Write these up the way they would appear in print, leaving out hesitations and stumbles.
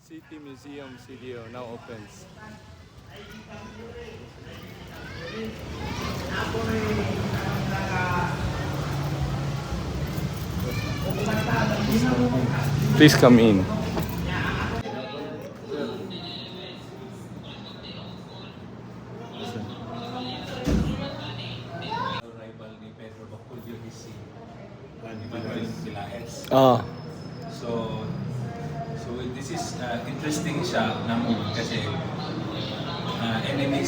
City Museum CDO now opens. Please come in. Rival ni Pedro Bacolio is si Manuel Pilaes. Ah, So this is interesting siya na movie kasi enemy,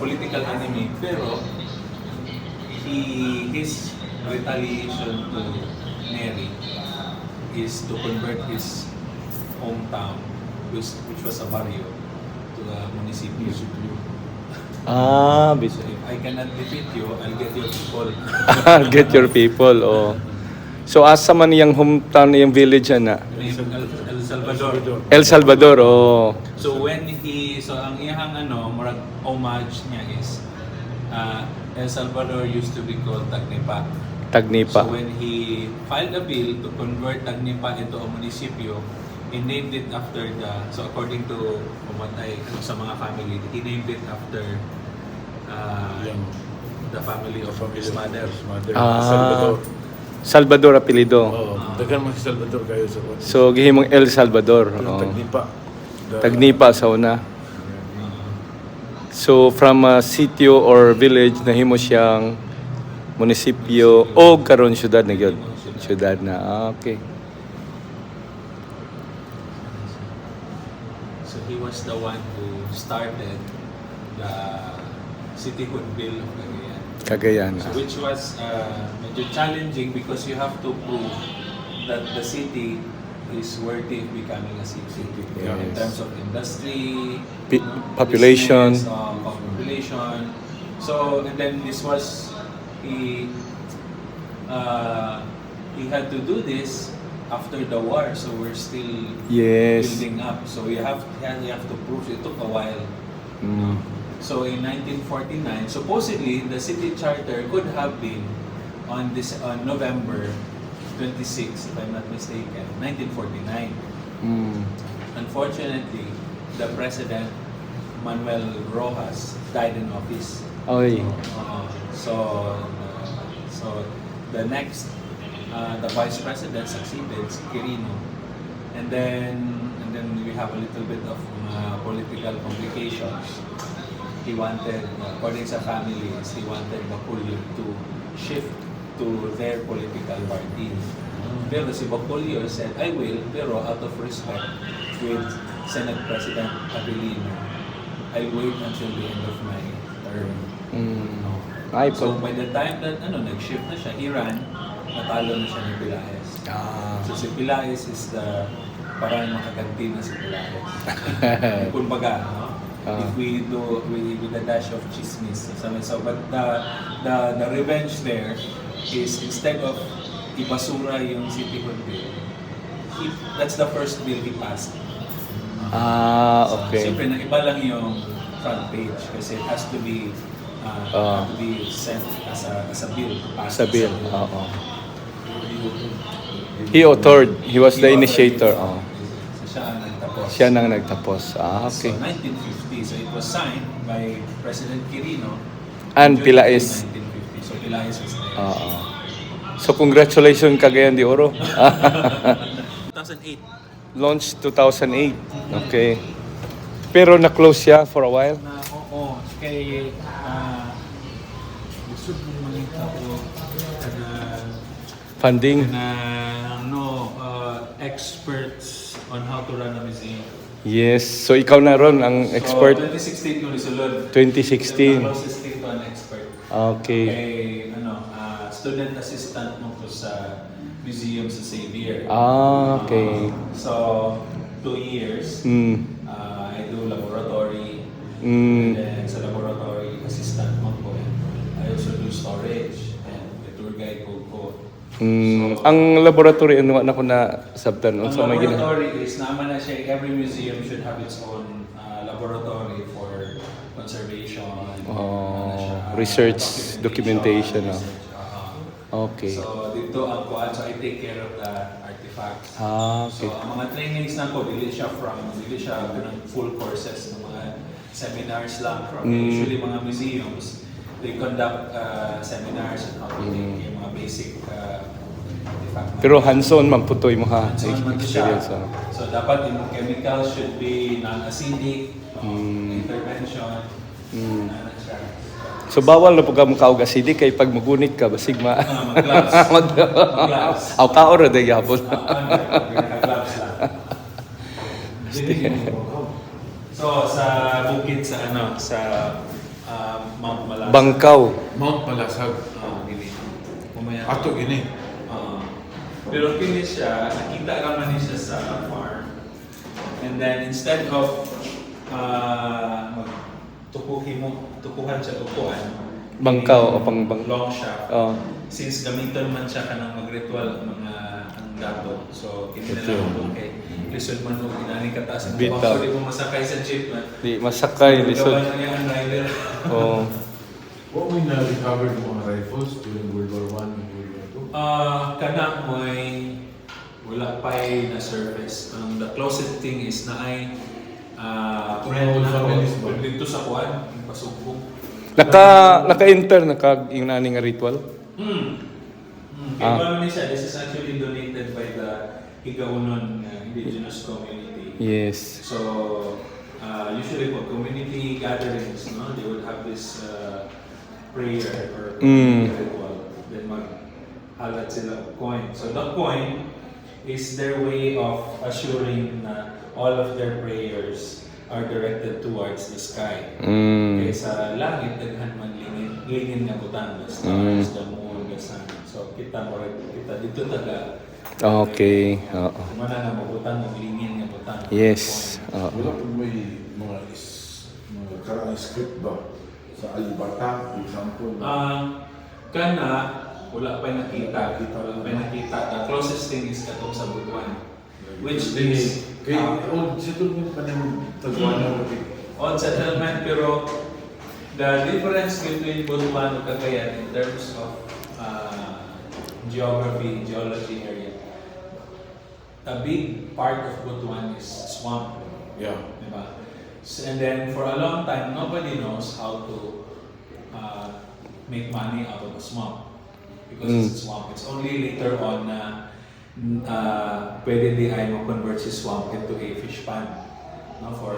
political enemy, pero his retaliation to Neri is to convert his hometown, which was a barrio, to a municipio. bis. So if I cannot defeat you, I'll get your people. Get your people. Oh. So asa man yung hometown, yung village na? El Salvador. El Salvador. Oh. So ang iyang murag homage niya is El Salvador used to be called Tagnipa. Tagnipa. So when he filed a bill to convert Tagnipa into a municipio, he named it after according to pumatay sa mga family, he named it after the family of his mother. Ah, Salvador apelido. Dagan man si Salvador kayo sa kwan. So gihimong El Salvador. Oh. Tagnipa. Tagnipa sa una. So from a sitio or village nahimo siyang munisipyo o karon syudad na gyud. Syudad na. Ah, okay. So he was the one who started the cityhood bill of Cagayan. Cagayan. So which was medyo challenging because you have to prove that the city is worthy of becoming a city. In Yes. terms of industry, Population. business, population. So, and then this was, he had to do this after the war, so we're still Yes. building up. So you have to prove it took a while. Mm. So in 1949, supposedly the city charter could have been on November 26, if I'm not mistaken, 1949. Mm. Unfortunately, the president Manuel Rojas died in office. Oy. So the next the vice president succeeded si Quirino, and then we have a little bit of political complications. He wanted, according sa families, he wanted Bacolio to shift to their political party. Pero si Bacolio said, I will, pero out of respect with Senate President Abilino, I'll wait until the end of my term. Mm. Ay So po. by the time that nag-shift na siya, he ran, natalo na siya ni Pilaes. Ah. So si Pilaes is parang makaganti na si Pilaes. Kumbaga, no? If we do with a dash of chismis. So but the revenge there is instead of ibasura yung cityhood bill, that's the first bill he passed. Ah, okay. Siyempre, iba lang yung front page kasi it has to be sent as a bill. Sa bill. Oo. He authored. He was the initiator. Oh. So siya ang nagtapos. Siya nang nagtapos. Ah, okay. So 1950, so it was signed by President Quirino. And June Pilaes. 1950. So Pilaes was there. Oo. So congratulations Cagayan de Oro. 2008. Launched 2008. Okay. Pero na-close siya for a while. Kay gusto mo mangita ko Funding. experts on how to run a museum. Yes. So ikaw na ron ang expert. So 2016 yung nisulod. 2016. Yung closest thing to an expert. Okay. Kay student assistant mo ko sa museum sa Xavier. Ah, okay. So 2 years. Mm. I do laboratory. Mm. And then sa laboratory assistant mo ko. I also do storage and the tour guide ko. Mm. Ang laboratory ano na ko na sabtan Ang sa may gina. laboratory is naman na siya, every museum should have its own laboratory for conservation. Research, documentation. Research, Okay. So dito ang kuan, so I take care of the artifacts. artifacts. Ah, So, okay. ang mga trainings na ko, dili siya ganun full courses ng mga seminars lang. From usually mga museums, they conduct seminars on how to make yung mga basic artifact. Pero hands-on man putoy mo ha. Hands-on man to siya. Experience. So, dapat yung chemicals should be non-acidic, intervention, ano siya. So bawal na po ka mukhaog acidic kay pag magunit ka basig ma. Mag-gloves. Mag-gloves. Aw kaor na day yapon. Naka-gloves lang. So, sa bukid sa Mount Malasa. Bangkaw. Mount Malasag. Gini. Mamaya. Ato gini. Pero kini siya, nakita naman niya siya sa farm. And then instead of tukuhan siya Bangkaw o pang long shaft. Oh. Since gamiton man siya kanang mag-ritual mga ang dato. So kini na lang okay. Lisod man mo inani kataas ang Bitaw. bangko di mo masakay sa jeep man. Di masakay lisod. Gawa na niya ang rider. Oh. What may na-recover mga rifles during World War I and World War II? Kana mo'y wala pa'y na surface. The closest thing is na ay friend na families ba? ako dito sa kuwan, yung pasubok. Naka-enter yung nani nga ritual. Kaya ba ni siya, this is actually donated by the Higaunon indigenous community. Yes. So, usually for community gatherings, no, they would have this prayer or ritual. Then mag-halat sila of coin. So the coin is their way of assuring na all of their prayers are directed towards the sky. Kaya sa langit, daghan maglingin nga butang, the stars, the moon, the sun. So kita dito taga. Okay. Oo. Mana na mabutang, maglingin nga butang. Yes. Wala Oo. po may mga karaang script ba? Sa Alibata, for example. Kana, wala pa nakita. Wala pa nakita. The closest thing is katong sa Butuan. Which is Kaya, settlement pa ng Tagwana. on settlement, pero the difference between Butuan and Cagayan in terms of geology area, a big part of Butuan is swamp. Yeah. Diba? And then for a long time, nobody knows how to make money out of a swamp because it's a swamp. It's only later on na pwede di ay mo-convert si swamp into a fish pond, no, for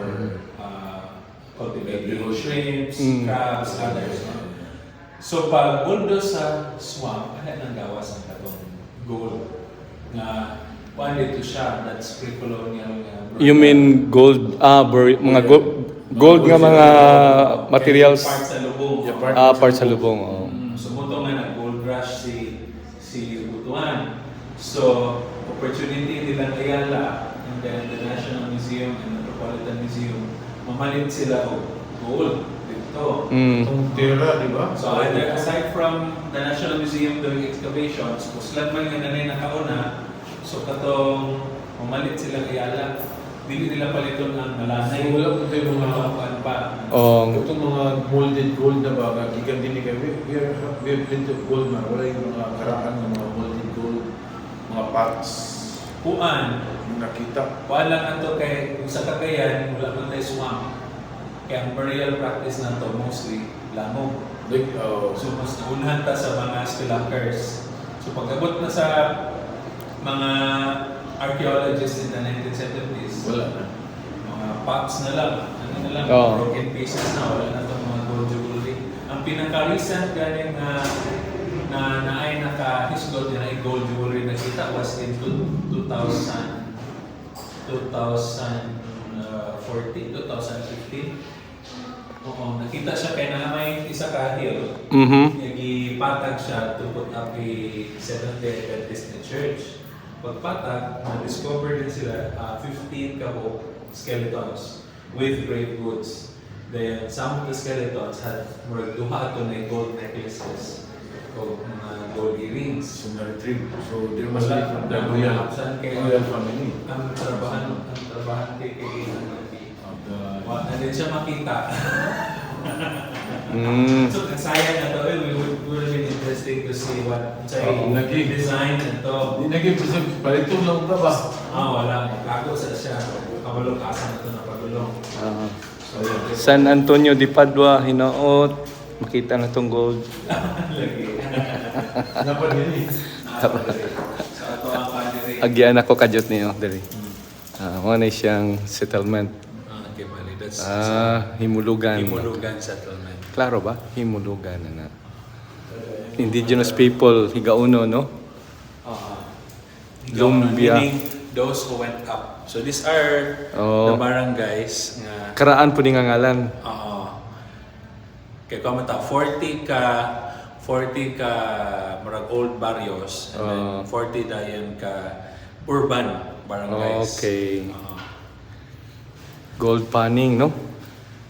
cultivating shrimps, crabs, others. No? So pag bulldoze sa swamp, ano nang gawas ang katong gold na one dito siya, that's pre-colonial. You mean gold, mga gold nga mga materials, Part sa lubong. parts sa lubong. Oh. Sumuto nga nag-gold rush si Butuan. So, opportunity nilang Ayala and then the National Museum and Metropolitan Museum, mamalit sila o gold dito. Itong tira, di ba? So, aside from the National Museum doing excavations, kuslan man nga nanay nakauna, so katong mamalit sila Ayala, dili nila paliton ang malanay. So, wala po tayo mga kapan pa. itong mga molded gold na ba, gigan din ni kayo. We have plenty of gold na. Wala yung mga karaan ng mga molded gold, mga pots. Kuan, Yung nakita. wala na to kay kung sa Cagayan, wala man tayo swamp. Kaya ang burial practice na to mostly lamog. Like, So mas naunahan ta sa mga spelunkers. So pag-abot na sa mga archaeologists in the 1970s, wala na. mga pots na lang, ano na lang, Oh. broken pieces na, wala na itong mga gold jewelry. Ang pinaka-recent galing na ay naka-hisgot na ay gold jewelry na kita was in 2015. Oo, nakita siya kaya na may isa ka hill. Nagipatag siya to put up a Seventh-day Adventist na church. Pagpatag, na-discover din sila 15 kabuk skeletons with grave goods. Then some of the skeletons had duha to na gold necklaces o mga gold earrings. So, na-retrieve. So, there must be Wala, from the wala. Saan kay- royal family. Ang trabahan kay Of the... and then siya makita. So sayang na to, it would have been interesting to see what design na to. Hindi na kayo palitong lang ka ba? Wala. Ako sa siya. Kabalong kasan na to na pagulong. So, San Antonio de Padua, hinaot. Makita na tong gold. lagi. Napadili. Sa ato ang padre. Agyan ako kadyot niyo, dali. Wala siyang settlement. Okay, bali. That's Himulugan. Himulugan settlement. Klaro ba? Himulugan na. Indigenous people, higauno, no? Lumbia. Meaning those who went up. So these are the barangays nga Karaan po ni nga ngalan. kay kumata 40 ka murag old barrios and then 40 dayon ka urban barangays. Okay. Gold panning, no?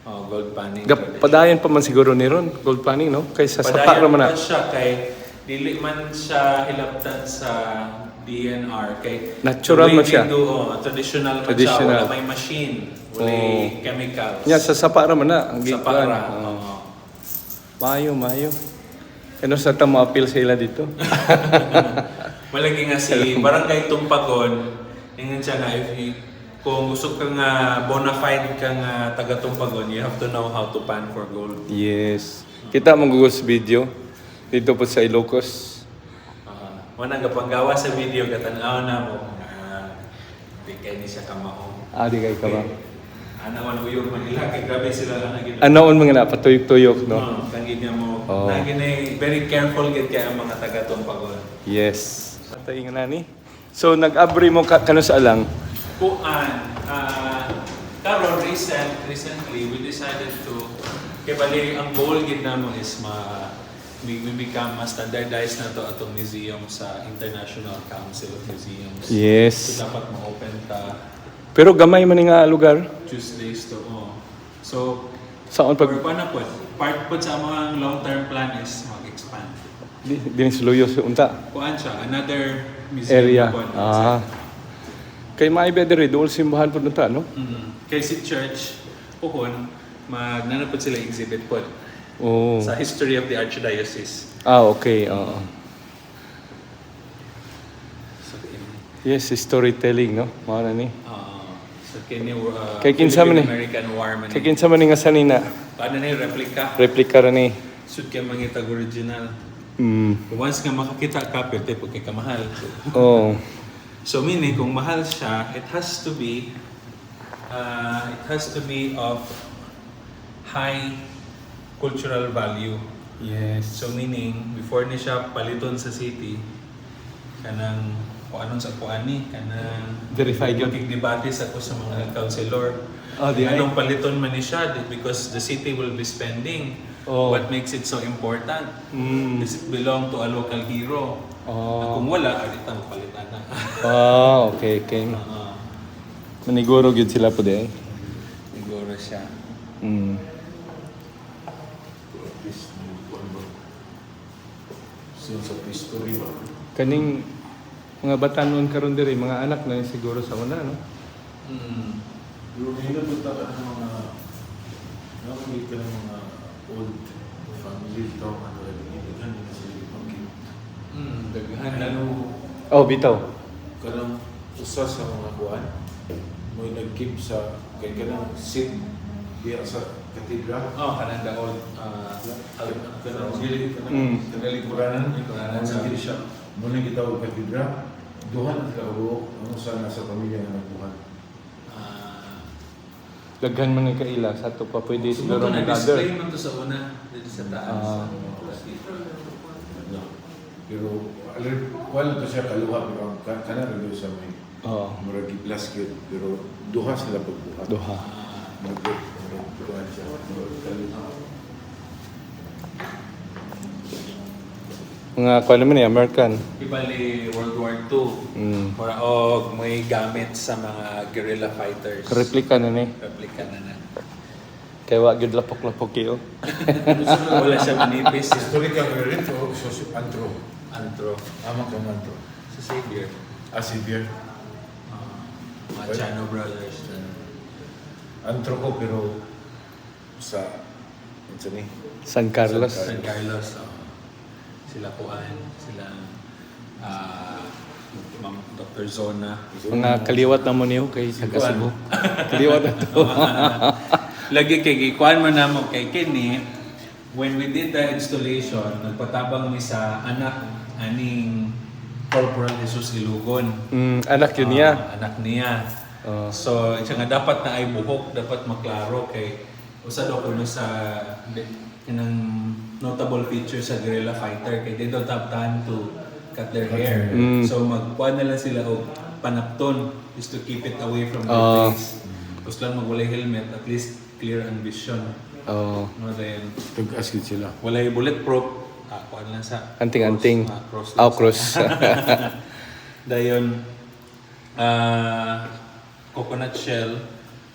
Gold panning. Padayon pa man siguro ni Ron, gold panning, no? Kaysa sa para Padayon man na. pa siya kay dili man siya hilabtan sa DNR kay Natural man siya. Traditional man Traditional. siya, wala may machine, wala chemicals. Nya sa para man na ang sa gikuan. para. Mayo. Ano sa tamo appeal sa ila dito? Malagi nga si Barangay Tumpagon, ingin siya nga kung gusto ka nga bona fide ka nga taga Tumpagon, you have to know how to pan for gold. Yes. Kita mong gugos video dito po sa Ilocos. Wala nga panggawa sa video katanaw na mo di kay ni siya kamao. Di kay ka ba? Ana man uyog Manila kay grabe sila lang naging. Anoon mga na patuyok-tuyok, no? Kangin niya mo. Naging very careful gid kay ang mga taga Tumpagon. Yes. Patay nga nani. So nag-abri mo kano sa alang? Karon recently we decided to kay bali ang goal gid namo is we become standardized na to atong museum sa International Council of Museums. Yes. So dapat ma-open ta Pero gamay man nga lugar. Tuesdays to. So Saan pag na po, part po sa mga long-term plan is mag-expand. din suluyo sa unta Kuan siya, another museum area. po. Kay maibe diri dool simbahan pud nata, no? Kay si church pohon magnanapod sila exhibit po Oh. sa history of the archdiocese. Okay. Oo. So, Yes, storytelling, no? Mao na ni. so kini Kay kinsa man ni? American War man. Kay kinsa man ni nga sanina? Paano na yung replica? Replika ra ni. Should kay mangitag original. Mm. Once nga makakita ka, pwede po kay kamahal. Oh. So meaning kung mahal siya, it has to be of high cultural value. Yes. So meaning before ni siya paliton sa city kanang kung anong sa kuan ni kanang Verified yun. debate sa ko sa mga councilor. Di ay. Anong paliton man ni siya because the city will be spending. What makes it so important? Does it belong to a local hero? Kung wala, alita mo palitan na. Okay. Maniguro gyud sila po di. Siguro siya. Sa history ba? Kaning mga batanon karon diri, mga anak na siguro sa una, no? Pero hinapunta ka ng mga nakamit ka ng mga old family ito, ano, hindi na sila ipagkip. Daghan na. Oh, bitaw. Kanang usa sa mga kuan, may nag-keep sa, kay kanang sit diya sa katedral. Kanang the old Kanang gili, kanang lingkuranan sa siya. Muna gitawag katedral, duhan at kaulo, ang usa na sa pamilya na nagbuhat. Daghan man nga kaila sa to pa pwede siguro Siguro ng na-display other. man to sa una, dito sa taas. No. Pero, wala to siya kaluha, pero ang kanan rin sa may murag i-plus yun. Pero duha sila pagbuhat. Duha. Murag siya. Murag kaluha. Mga kuan naman American. Ibali World War II. Og may gamit sa mga guerrilla fighters. Replika na ni. Replika na na. Kaya wa gyud lapok-lapok yo. Wala siya manipis. Historical rin o antro. Antro. Amang kang antro. Sa Xavier. Xavier. Mga Chano Brothers. Antro ko pero sa Ito ni. San Carlos. San Carlos. Sila Kuan, sila Ma'am Dr. Zona. Mga kaliwat na mo niyo kay taga Cebu. Kaliwat na to. Lagi kay Kuan man namo kay kini when we did the installation, nagpatabang mi sa anak aning Corporal Jesus Ilugon. Anak yun niya. Anak niya. Oh. So, siya nga dapat na ay buhok, dapat maklaro kay usa daw kuno sa kanang notable feature sa guerrilla fighter kay they don't have time to cut their hair. So magkuha na lang sila og panapton is to keep it away from their face. Tapos lang magwalay helmet, at least clear ang vision. Oh. No, then Tag-askid sila. walay bulletproof. Kuha lang sa Anting-anting. cross. Cross. Dayon coconut shell.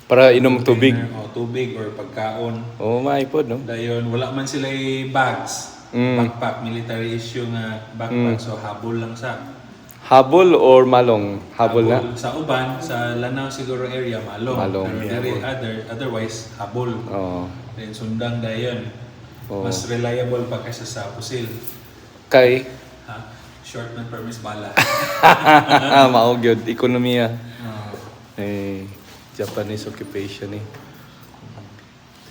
Para inom tubig. O tubig or pagkaon. Oh, maipod, no? Dayon wala man sila bags. Backpack, military issue nga backpack. So habol lang sa. Habol or malong? Habol na? Sa uban, sa Lanao siguro area, malong. Malong. Pero otherwise, habol. Oh. Then sundang dayon. Oh. Mas reliable pa kaysa sa pusil. Kay? Ha? Short man permis bala. Mao gyud ekonomiya. Ah. Japanese occupation eh.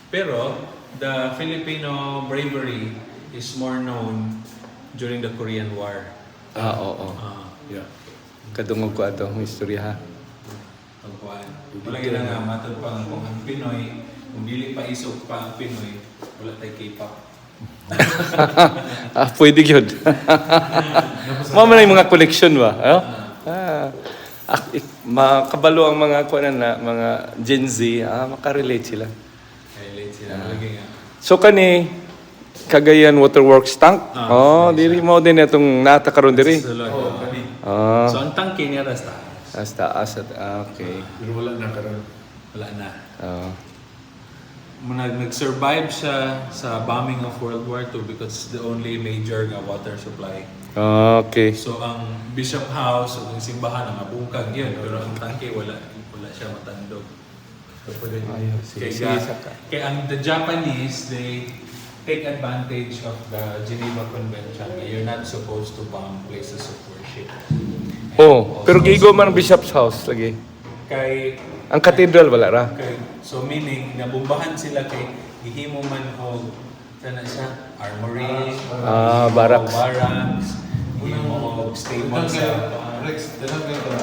Pero, the Filipino bravery is more known during the Korean War. Oo. Yeah. Kadungog ko ato ang istorya ha. Pagkuhan. Wala gina nga, matod pa nga kung ang Pinoy, kung dili pa isog pa ang Pinoy, wala tayo K-pop. Pwede yun. Mga man yung mga connection ba? Makabalo ang mga kuanan na mga Gen Z, makarelate sila. Relate sila. Malagi nga. So kani Cagayan Waterworks tank. Diri mo din itong nata karon diri. Sulod. Kani. Ah, So, ang tangke niya rasta. as taas at okay. Pero wala na karon. Wala na. Ah. Nag-survive siya sa bombing of World War II because it's the only major nga water supply. Okay. So ang Bishop House o ang simbahan ang mabungkag yun, pero ang tangke wala siya matandog. So, kaya ang the Japanese, they take advantage of the Geneva Convention. You're not supposed to bomb places of worship. Pero gigo man ang Bishop's House lagi. Kay Ang cathedral wala ra. so meaning nabumbahan sila kay gihimo man og sana siya armory, Barracks. barracks, gihimo og stable sa Rex, dalang ka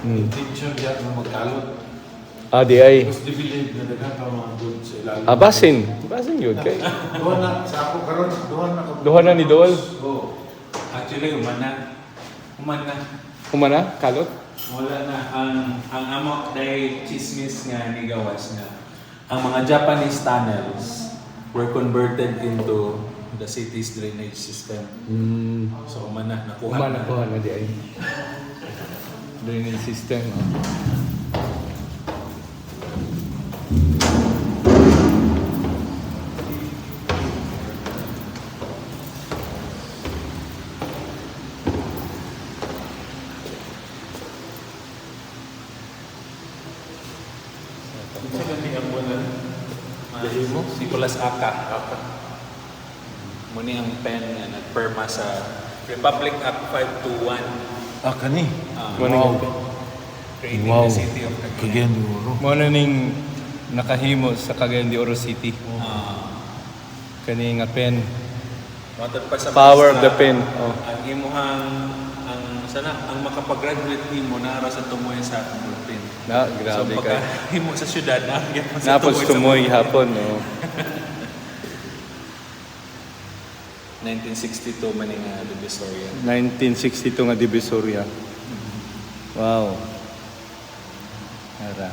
intention diya na magkalot. Di ay. Mas dibilid na daghang ka mga goods sa ilalim. Basin. Basin yun kay. Duha na sa ako karon, duha na ako. Duha na ni Dol. Oh. actually umana Humana kalot. wala na ang amo day chismis nga ni gawas nga ang mga Japanese tunnels were converted into the city's drainage system. So umana nakuha Humana di ay. Drainage system. Sa gani ang wala. Si Nicolas Aka. Muni ang pen nga nagperma sa Republic Act 521. Kani. Creating Wow. the city of Cagayan. Cagayan de Oro. Mo na ning nakahimo sa Cagayan de Oro City. Kani nga pen. Matod pa sa Power of pista, the pen. Ang imuhang ang makapag-graduate nimo na sa tumoy sa pen. Grabe so, kay. himo sa syudad na sa Napos tumoy hapon, no. 1962 man nga Divisoria. 1962 nga Divisoria. Wow. Ara.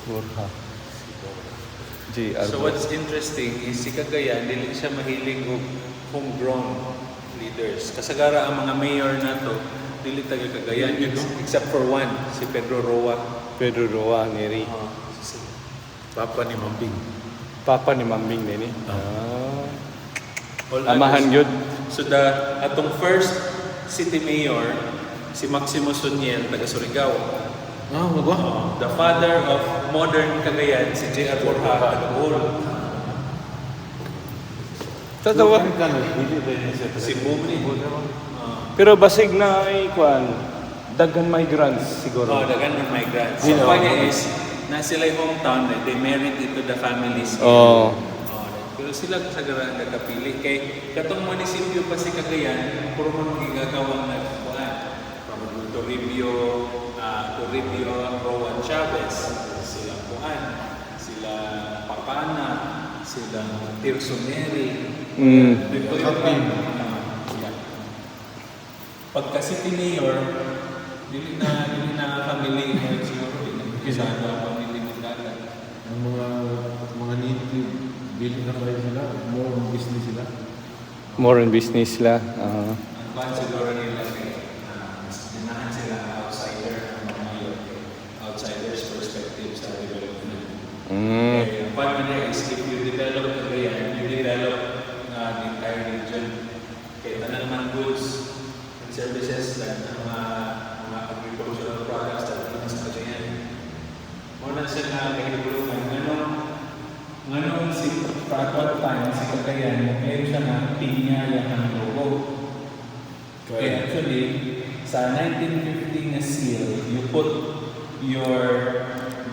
Borja. So what's interesting is si Cagayan, dili siya mahiling og homegrown leaders. Kasagara ang mga mayor na to, dili taga Cagayan except for one, si Pedro Roa. Pedro Roa neri. Papa ni Mambing. Papa ni Mambing nini. All Amahan others. gyud. So atong first city mayor si Maximo Suniel, taga Surigao. Ah, ba? The father of modern Cagayan, si J.R. Borja, taga Bohol. Tatawa. Si Bumli. Pero basig na ay kuan, daghan migrants siguro. Dagan ng migrants. Yeah. So, kanya is, na sila yung hometown, they married into the families. Oh. Pero sila sa garang nagkapili. Kay katong munisipyo pa si Cagayan, puro mga gigagawang nagkuhan. From Toribio, Rowan Chavez, sila Kuhan, sila Papana, sila Tirso Neri. Dito yung pagka city mayor, dili na family mo siguro, dili na family mo dagat. Ang mga native, bili na kayo sila, more on business sila. More in business la. Ang plan siguro nila mas dinahan sila outsider ng mga mayor, outsiders perspective sa development. Kaya ang plan nila is if you develop Cagayan, you develop the entire region. Kaya tanan naman goods and services like mga agricultural products that we must Cagayan. Muna sila kahilulungan. Ngayon si Pratt time si Cagayan, mag-claim siya na pinya yan ang logo. Kaya actually, sa 1950 na seal, you put your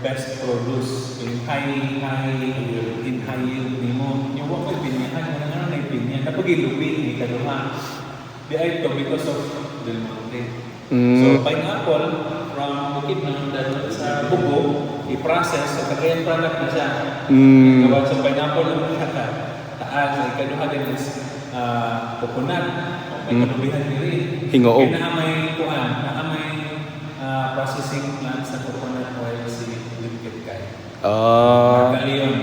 best produce in high yield mo. Yung wakil pinyahan, ano na yung pinya? Napag-ilupin ni Kaluha. Di ay ito because of Del Monte. So pineapple from Bukidnon sa Bugo, i-process, so Cagayan product na siya. Gawa sa pineapple ang kata. Taas, ay Kaluha din is coconut. May kalubihan din. Hingoog. Kaya naamay processing plant sa coconut oil si Limpid Kai. Marca-Leon.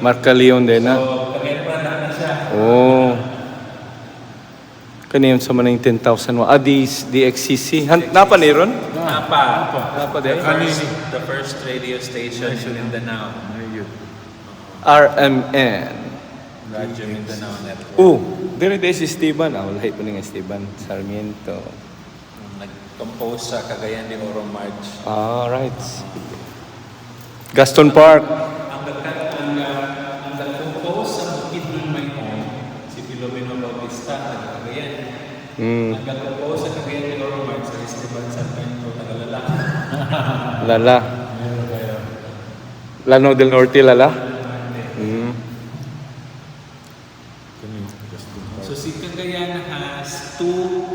Marca-Leon din na. So, Cagayan product na siya. Oh. Kaniyon sa maning 10,000 wa. DXCC. Napa ni ron? Napa din? The first radio station in Mindanao. RMN. Radyo Mindanao Network. Dire si Esteban. Wala pa nga Esteban Sarmiento. Nag-compose sa Cagayan de Oro March. Right. Gaston Park. Ang nag-compose sa Bukidnon May Home, si Filomeno Bautista, taga Cagayan. Nag-compose sa Cagayan de Oro March, sa Esteban Sarmiento, taga Lala. Lala. Lanao del Norte, Lala. So si Cagayan has two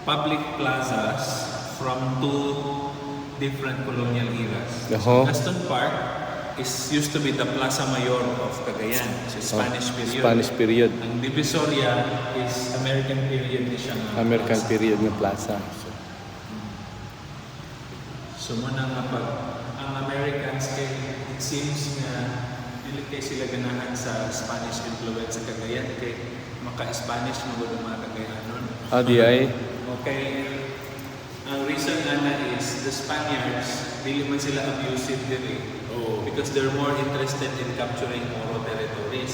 public plazas from two different colonial eras. So Gaston Park used to be the Plaza Mayor of Cagayan, so Spanish period. Spanish period. Ang Divisoria is American period ni siya. American period ng plaza. So muna nga pag ang Americans kay it seems nga dili kay sila ganahan sa Spanish influence sa Cagayan kay maka-Spanish mo gud mga Cagayanon. Di ay. Okay. Ang reason na is the Spaniards dili man sila abusive diri because they're more interested in capturing Moro territories.